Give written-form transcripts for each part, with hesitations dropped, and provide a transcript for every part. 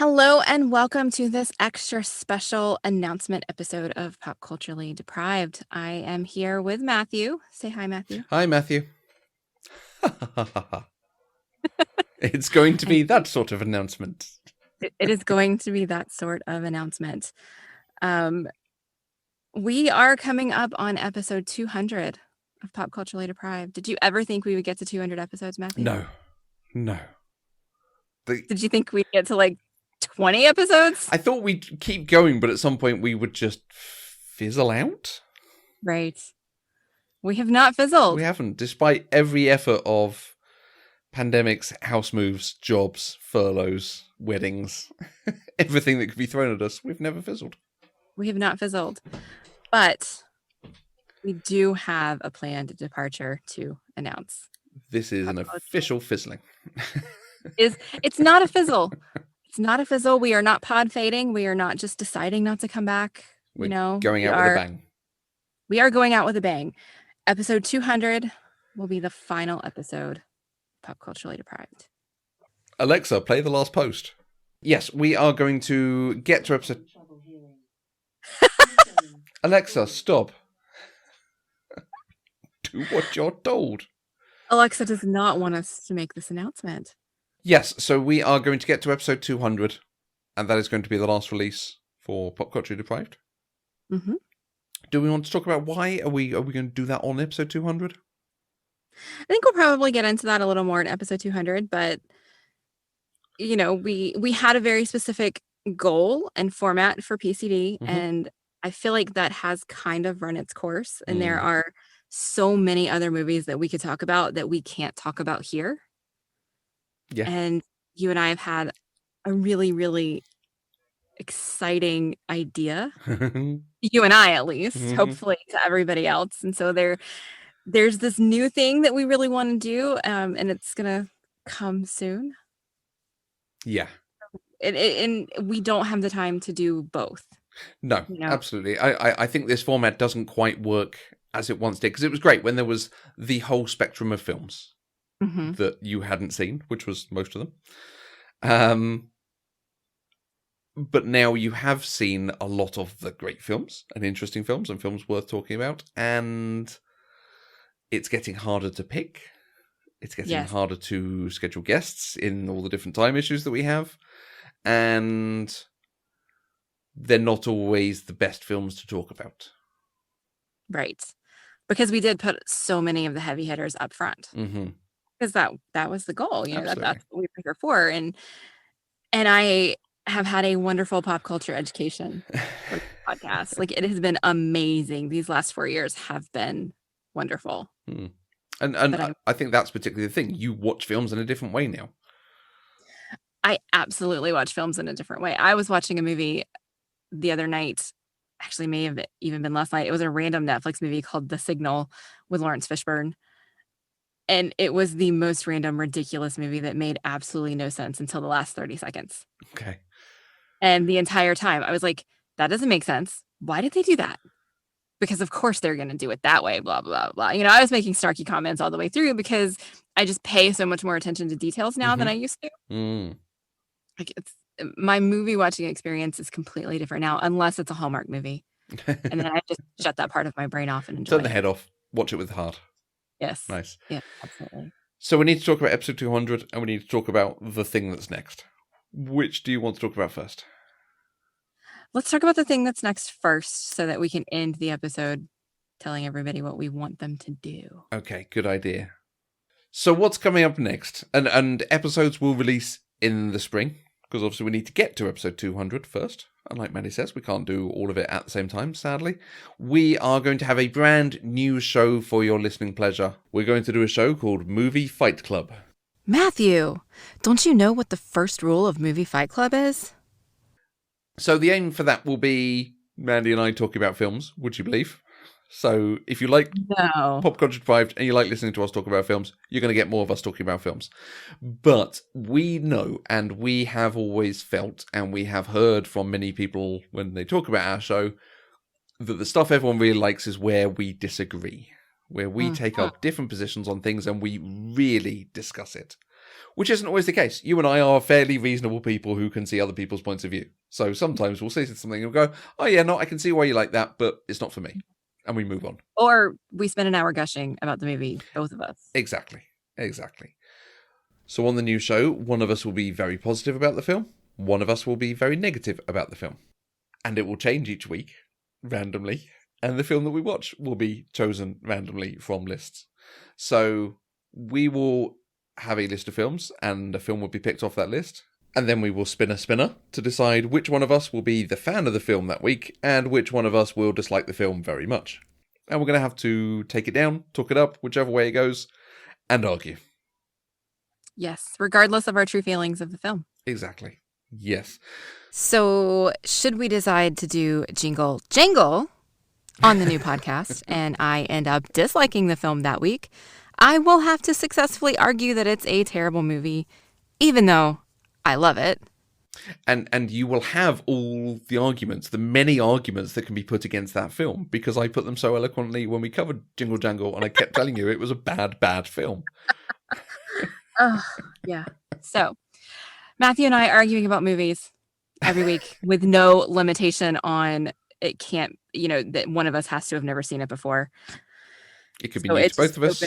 Hello and welcome to this extra special announcement episode of Pop Culturally Deprived. I am here with Matthew. Say hi, Matthew. Hi, Matthew. It's going to be that sort of announcement. It is going to be that sort of announcement. We are coming up on episode 200 of Pop Culturally Deprived. Did you ever think we would get to 200 episodes, Matthew? No. Did you think we'd get to like 20 episodes? I thought we'd keep going, but at some point we would just fizzle out. Right. We have not fizzled. We haven't, despite every effort of pandemics, house moves, jobs, furloughs, weddings, everything that could be thrown at us. We've never fizzled. We have not fizzled, but we do have a planned departure to announce. This is an official fizzling. It's not a fizzle. It's not a fizzle. We are not pod fading. We are not just deciding not to come back. We're going out with a bang. We are going out with a bang. Episode 200 will be the final episode. Pop Culturally Deprived. Alexa, play the last post. Yes, we are going to get to episode... Alexa, stop. Do what you're told. Alexa does not want us to make this announcement. Yes, so we are going to get to episode 200, and that is going to be the last release for Pop Culture Deprived. Mm-hmm. Do we want to talk about why? Are we going to do that on episode 200? I think we'll probably get into that a little more in episode 200, but you know, we had a very specific goal and format for PCD, and I feel like that has kind of run its course, and there are so many other movies that we could talk about that we can't talk about here. Yeah. And you and I have had a really, really exciting idea. You and I, at least, hopefully to everybody else. And so there's this new thing that we really want to do, and it's going to come soon. Yeah. And we don't have the time to do both. No, absolutely. I think this format doesn't quite work as it once did, because it was great when there was the whole spectrum of films that you hadn't seen, which was most of them. But now you have seen a lot of the great films and interesting films and films worth talking about, and it's getting harder to pick. It's getting harder to schedule guests in all the different time issues that we have, and they're not always the best films to talk about. Right. Because we did put so many of the heavy hitters up front. Because that was the goal, that's what we were here for. And I have had a wonderful pop culture education for the podcast. Like, it has been amazing. These last 4 years have been wonderful. And I think that's particularly the thing. You watch films in a different way now. I absolutely watch films in a different way. I was watching a movie the other night. Actually, may have even been last night. It was a random Netflix movie called The Signal with Lawrence Fishburne. And it was the most random, ridiculous movie that made absolutely no sense until the last 30 seconds. Okay. And the entire time, I was like, that doesn't make sense. Why did they do that? Because of course they're going to do it that way, blah, blah, blah. I was making snarky comments all the way through because I just pay so much more attention to details now than I used to. Like, my movie watching experience is completely different now, unless it's a Hallmark movie. And then I just shut that part of my brain off and enjoy Turn the head off. Watch it with the heart. Yes. Nice. Yeah, absolutely. So we need to talk about episode 200, and we need to talk about the thing that's next. Which do you want to talk about first? Let's talk about the thing that's next first, so that we can end the episode telling everybody what we want them to do. Okay, good idea. So what's coming up next? And episodes will release in the spring, because obviously we need to get to episode 200 first. And like Maddie says, we can't do all of it at the same time, sadly. We are going to have a brand new show for your listening pleasure. We're going to do a show called Movie Fight Club. Matthew, don't you know what the first rule of Movie Fight Club is? So the aim for that will be Mandy and I talking about films, would you believe? So if you like Pop Culture Deprived and you like listening to us talk about films, you're going to get more of us talking about films. But we know, and we have always felt, and we have heard from many people when they talk about our show, that the stuff everyone really likes is where we disagree, where we take up different positions on things and we really discuss it. which isn't always the case. You and I are fairly reasonable people who can see other people's points of view. So sometimes we'll say something and we'll go, oh yeah, no, I can see why you like that, but it's not for me. And we move on. Or we spend an hour gushing about the movie, both of us. Exactly. So on the new show, one of us will be very positive about the film. One of us will be very negative about the film. And it will change each week, randomly. And the film that we watch will be chosen randomly from lists. So we will have a list of films, and a film will be picked off that list. And then we will spin a spinner to decide which one of us will be the fan of the film that week, and which one of us will dislike the film very much. And we're going to have to take it down, talk it up, whichever way it goes, and argue. Yes, regardless of our true feelings of the film. Exactly. Yes. So should we decide to do Jingle Jangle on the new podcast and I end up disliking the film that week, I will have to successfully argue that it's a terrible movie, even though I love it. And you will have all the arguments, the many arguments that can be put against that film, because I put them so eloquently when we covered Jingle Jangle, and I kept telling you it was a bad film. Oh, yeah. So Matthew and I arguing about movies every week with no limitation on it can't, that one of us has to have never seen it before. It could be new to both of us.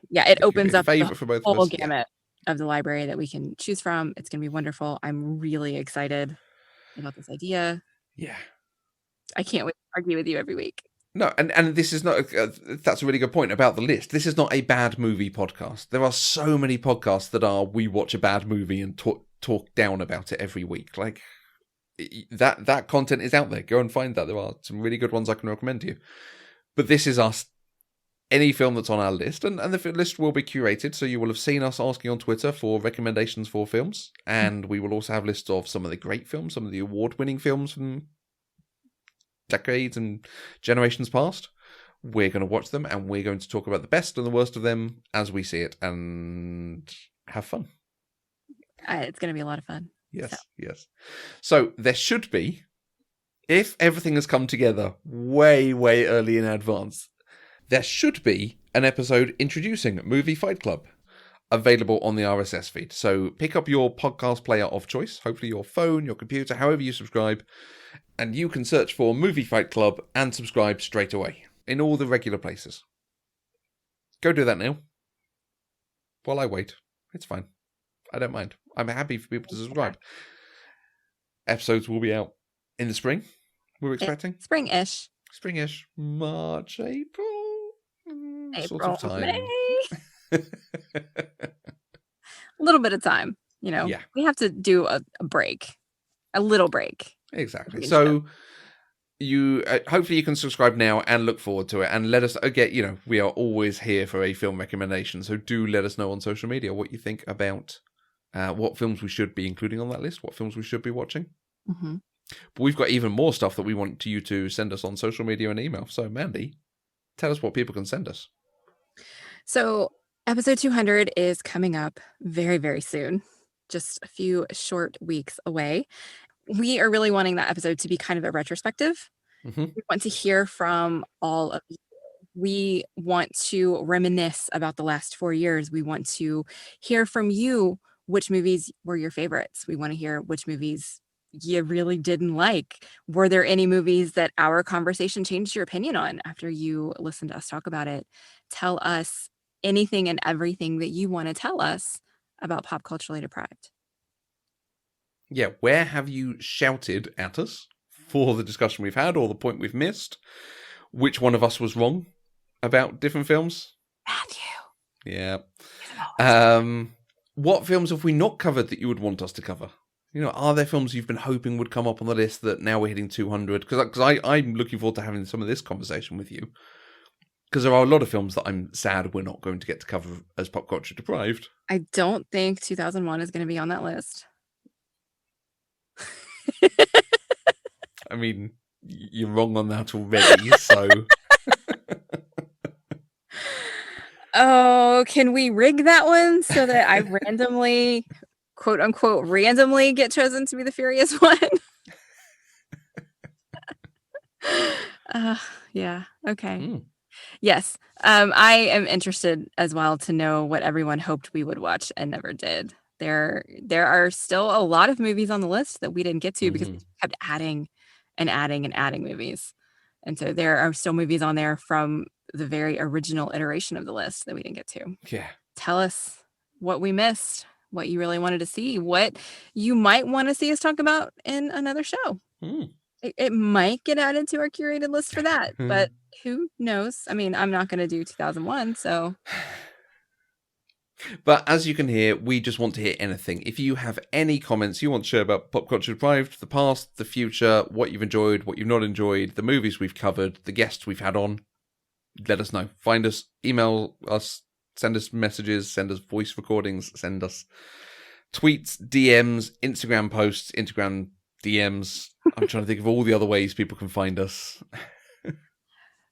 It opens up the for both whole of us. gamut of the library that we can choose from. It's going to be wonderful. I'm really excited about this idea. Yeah. I can't wait to argue with you every week. No, and this is not, that's a really good point about the list. This is not a bad movie podcast. There are so many podcasts that are, we watch a bad movie and talk down about it every week. Like, that content is out there. Go and find that. There are some really good ones I can recommend to you. But this is us, any film that's on our list, and the list will be curated, so you will have seen us asking on Twitter for recommendations for films, and we will also have lists of some of the great films, some of the award-winning films from decades and generations past. We're going to watch them, and we're going to talk about the best and the worst of them as we see it, and have fun. It's going to be a lot of fun. Yes. So there should be, if everything has come together way, way early in advance, there should be an episode introducing Movie Fight Club available on the RSS feed. So pick up your podcast player of choice, hopefully your phone, your computer, however you subscribe, and you can search for Movie Fight Club and subscribe straight away in all the regular places. Go do that now. While I wait. It's fine. I don't mind. I'm happy for people to subscribe. Episodes will be out in the spring, we're expecting. Spring-ish. March, April sort of time. May. A little bit of time, Yeah. We have to do a break, a little break. Exactly. So you hopefully you can subscribe now and look forward to it, and let us again. We are always here for a film recommendation, so do let us know on social media what you think about what films we should be including on that list, what films we should be watching. Mm-hmm. But we've got even more stuff that we want you to send us on social media and email. So Mandy, tell us what people can send us. So episode 200 is coming up very, very soon, just a few short weeks away. We are really wanting that episode to be kind of a retrospective. Mm-hmm. We want to hear from all of you. We want to reminisce about the last 4 years. We want to hear from you which movies were your favorites. We want to hear which movies you really didn't like. Were there any movies that our conversation changed your opinion on after you listened to us talk about it? Tell us anything and everything that you want to tell us about Pop Culturally Deprived. Yeah, where have you shouted at us for the discussion we've had or the point we've missed? Which one of us was wrong about different films? Matthew. Yeah. What films have we not covered that you would want us to cover? Are there films you've been hoping would come up on the list that now we're hitting 200? Because I'm looking forward to having some of this conversation with you. Because there are a lot of films that I'm sad we're not going to get to cover as Pop Culture Deprived. I don't think 2001 is going to be on that list. I mean, you're wrong on that already, so... Oh, can we rig that one so that I randomly, quote unquote, randomly get chosen to be the Furious one? Yeah. Okay. Yes. I am interested as well to know what everyone hoped we would watch and never did. There are still a lot of movies on the list that we didn't get to because we Mhm. kept adding and adding and adding movies. And so there are still movies on there from the very original iteration of the list that we didn't get to. Yeah. Tell us what we missed, what you really wanted to see, what you might want to see us talk about in another show. Mm. It might get added to our curated list for that, but who knows? I mean, I'm not going to do 2001, so But as you can hear, we just want to hear anything. If you have any comments you want to share about Pop Culture Deprived, the past, the future, what you've enjoyed, what you've not enjoyed, the movies we've covered, the guests we've had on, let us know. Find us, email us, send us messages, send us voice recordings, send us tweets, DMs, Instagram posts, Instagram DMs. I'm trying to think of all the other ways people can find us.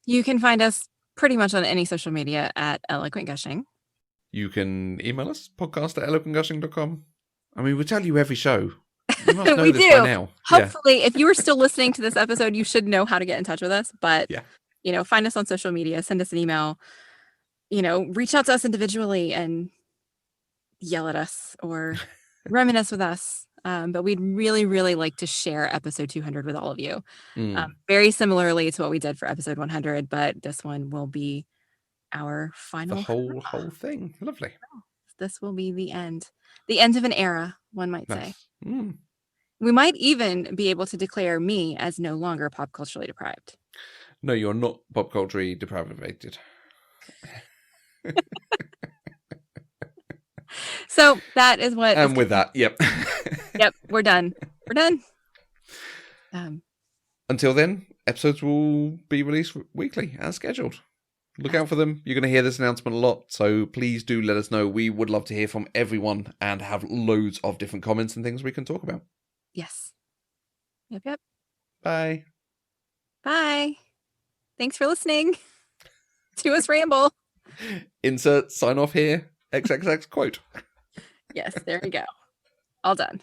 you can find us pretty much on any social media at Eloquent Gushing. You can email us, podcast@eloquentgushing.com. I mean, we tell you every show. You must know We this by do. now. Hopefully, if you are still listening to this episode, you should know how to get in touch with us. But, Yeah. find us on social media, send us an email, reach out to us individually and yell at us or reminisce with us. But we'd really, really like to share episode 200 with all of you. Very similarly to what we did for episode 100, but this one will be our The final whole thing. Lovely. This will be the end of an era, one might say. Nice. We might even be able to declare me as no longer pop culturally deprived. No, you're not pop culture deprived. So that is what. And with that, yep. Yep, we're done. We're done. Until then, episodes will be released weekly as scheduled. Look out for them. You're going to hear this announcement a lot, so please do let us know. We would love to hear from everyone and have loads of different comments and things we can talk about. Yes. Yep. Bye. Bye. Thanks for listening to us ramble. Insert sign off here. XXX quote. Yes, there we go. All done.